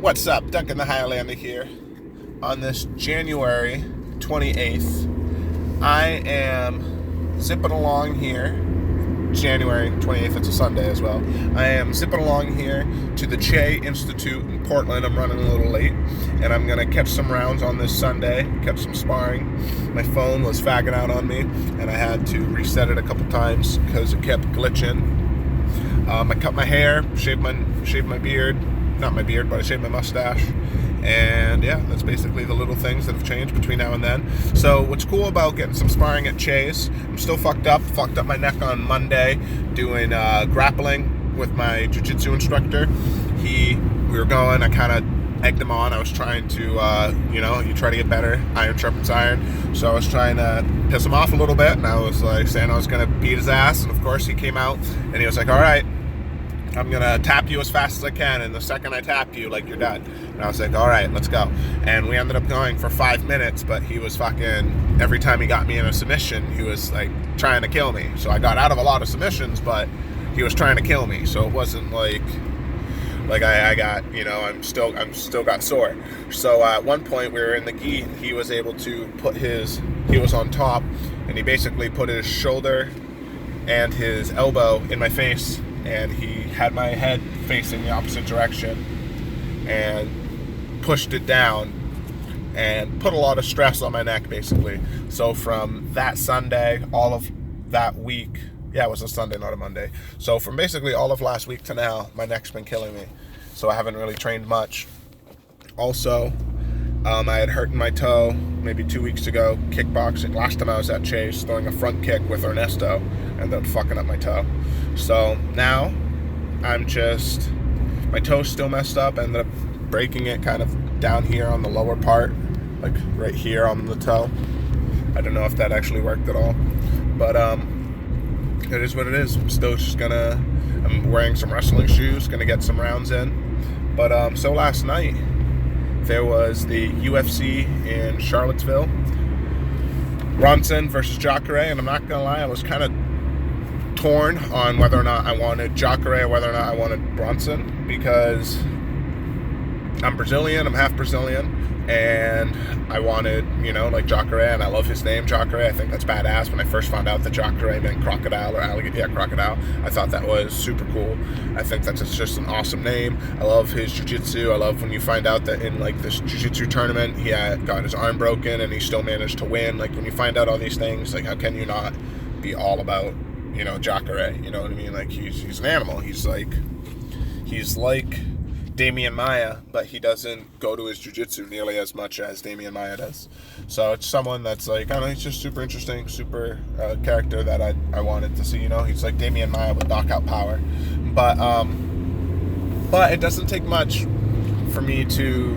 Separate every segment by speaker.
Speaker 1: What's up? Duncan the Highlander here. On this January 28th, I am zipping along here. January 28th, it's a Sunday as well. I am zipping along here to the Che Institute in Portland. I'm running a little late, and I'm going to catch some rounds on this Sunday, catch some sparring. My phone was fagging out on me, and I had to reset it a couple times because it kept glitching. I cut my hair, shaved my beard. Not my beard, but I shaved my mustache. And yeah, that's basically the little things that have changed between now and then. So what's cool about getting some sparring at Che's, I'm still fucked up my neck on Monday doing grappling with my jiu-jitsu instructor. We were going, I kind of egged him on. I was trying to, you try to get better, iron sharpens iron. So I was trying to piss him off a little bit, and I was like saying I was going to beat his ass. And of course he came out and he was like, all right, I'm going to tap you as fast as I can, and the second I tap you, like, you're done. And I was like, all right, let's go. And we ended up going for 5 minutes, but he was fucking, every time he got me in a submission, he was, like, trying to kill me. So I got out of a lot of submissions, but he was trying to kill me. So it wasn't like I got, I'm still got sore. So at one point, we were in the gi, and he was able to he was on top, and he basically put his shoulder and his elbow in my face, and he had my head facing the opposite direction and pushed it down and put a lot of stress on my neck, basically. So from that Sunday, all of that week, it was a Sunday, not a Monday. So from basically all of last week to now, my neck's been killing me. So I haven't really trained much. Also, I had hurt my toe maybe 2 weeks ago, kickboxing. Last time I was at Chase, throwing a front kick with Ernesto, ended up fucking up my toe. So now my toe's still messed up. I ended up breaking it kind of down here on the lower part, like right here on the toe. I don't know if that actually worked at all, but it is what it is. I'm wearing some wrestling shoes, gonna get some rounds in. But so last night, there was the UFC in Charlottesville, Brunson versus Jacare, and I'm not gonna lie, I was kind of torn on whether or not I wanted Jacare or whether or not I wanted Brunson, because I'm Brazilian, I'm half Brazilian, and I wanted, like Jacare, and I love his name, Jacare. I think that's badass. When I first found out that Jacare meant crocodile or alligator, crocodile, I thought that was super cool. I think that's just an awesome name. I love his jiu-jitsu. I love when you find out that in like this jiu-jitsu tournament, he had got his arm broken and he still managed to win. Like when you find out all these things, like how can you not be all about, Jacare? You know what I mean? Like he's an animal. He's like Damian Maia, but he doesn't go to his jiu-jitsu nearly as much as Damian Maia does. So it's someone that's like, I don't know, he's just super interesting, super character that I wanted to see. He's like Damian Maia with knockout power. But it doesn't take much for me to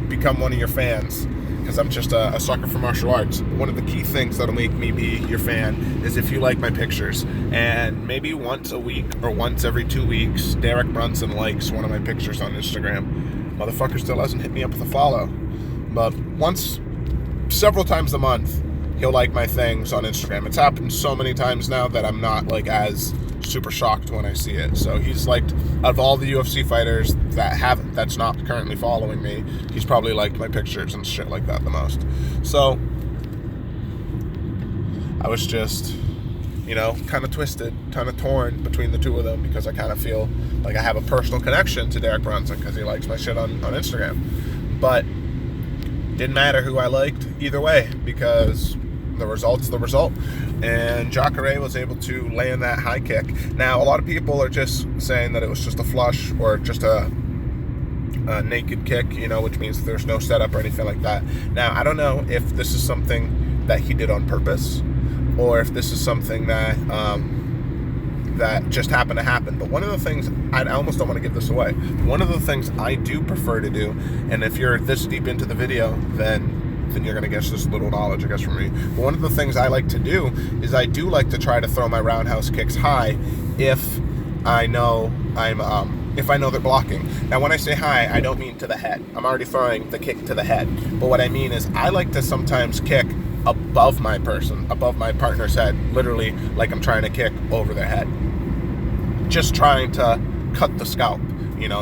Speaker 1: become one of your fans, because I'm just a sucker for martial arts. One of the key things that'll make me be your fan is if you like my pictures. And maybe once a week or once every 2 weeks, Derek Brunson likes one of my pictures on Instagram. Motherfucker still hasn't hit me up with a follow. But several times a month, he'll like my things on Instagram. It's happened so many times now that I'm not like as super shocked when I see it. So he's liked, out of all the UFC fighters that's not currently following me, he's probably liked my pictures and shit like that the most. So I was just, kind of twisted, kind of torn between the two of them, because I kind of feel like I have a personal connection to Derek Brunson because he likes my shit on Instagram. But didn't matter who I liked either way, because the result's the result. And Jacare was able to land that high kick. Now, a lot of people are just saying that it was just a flush or just a naked kick, which means there's no setup or anything like that. Now, I don't know if this is something that he did on purpose, or if this is something that that just happened to happen. But one of the things, I almost don't want to give this away, one of the things I do prefer to do, and if you're this deep into the video, then you're going to get this little knowledge, I guess, from me. But one of the things I like to do is I do like to try to throw my roundhouse kicks high if I know they're blocking. Now, when I say high, I don't mean to the head. I'm already throwing the kick to the head. But what I mean is I like to sometimes kick above my partner's head, literally like I'm trying to kick over their head. Just trying to cut the scalp.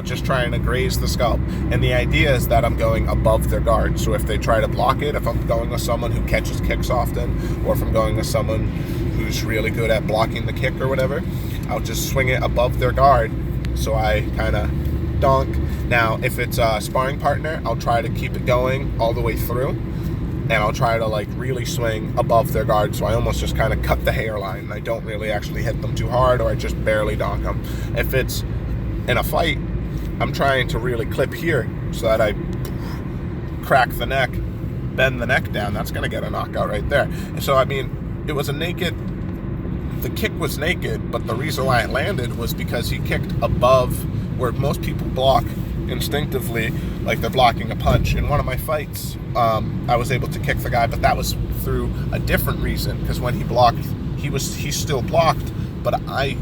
Speaker 1: just trying to graze the scalp. And the idea is that I'm going above their guard. So if they try to block it, if I'm going with someone who catches kicks often, or if I'm going with someone who's really good at blocking the kick or whatever, I'll just swing it above their guard so I kind of donk. Now, if it's a sparring partner, I'll try to keep it going all the way through, and I'll try to like really swing above their guard, so I almost just kind of cut the hairline. I don't really actually hit them too hard, or I just barely donk them. If it's in a fight, I'm trying to really clip here so that I crack the neck, bend the neck down. That's going to get a knockout right there. And so, I mean, it was the kick was naked, but the reason why it landed was because he kicked above where most people block instinctively, like they're blocking a punch. In one of my fights, I was able to kick the guy, but that was through a different reason, because when he blocked, he still blocked, but I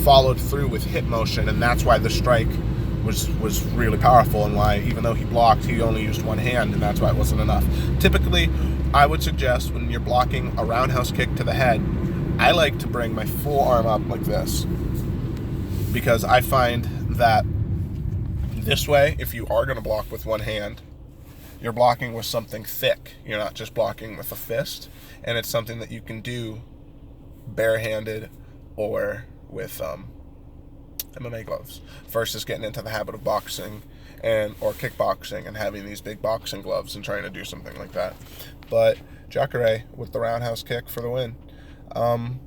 Speaker 1: followed through with hip motion, and that's why the strike was really powerful, and why, even though he blocked, he only used one hand, and that's why it wasn't enough. Typically, I would suggest when you're blocking a roundhouse kick to the head, I like to bring my forearm up like this, because I find that this way, if you are going to block with one hand, you're blocking with something thick. You're not just blocking with a fist, and it's something that you can do barehanded or with MMA gloves, versus getting into the habit of boxing or kickboxing and having these big boxing gloves and trying to do something like that. But Jacare with the roundhouse kick for the win.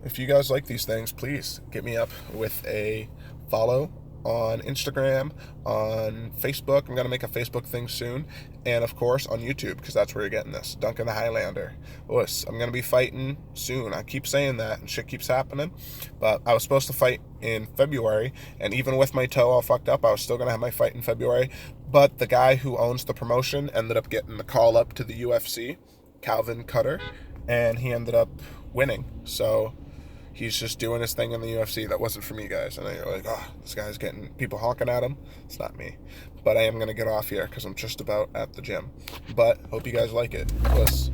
Speaker 1: If you guys like these things, please get me up with a follow on Instagram, on Facebook. I'm going to make a Facebook thing soon. And of course on YouTube, because that's where you're getting this. Duncan the Highlander. I'm going to be fighting soon. I keep saying that and shit keeps happening. But I was supposed to fight in February. And even with my toe all fucked up, I was still going to have my fight in February. But the guy who owns the promotion ended up getting the call up to the UFC, Calvin Cutter. And he ended up winning. So he's just doing his thing in the UFC. That wasn't for me, guys. And you're like, oh, this guy's getting people honking at him. It's not me. But I am going to get off here because I'm just about at the gym. But hope you guys like it. Bliss.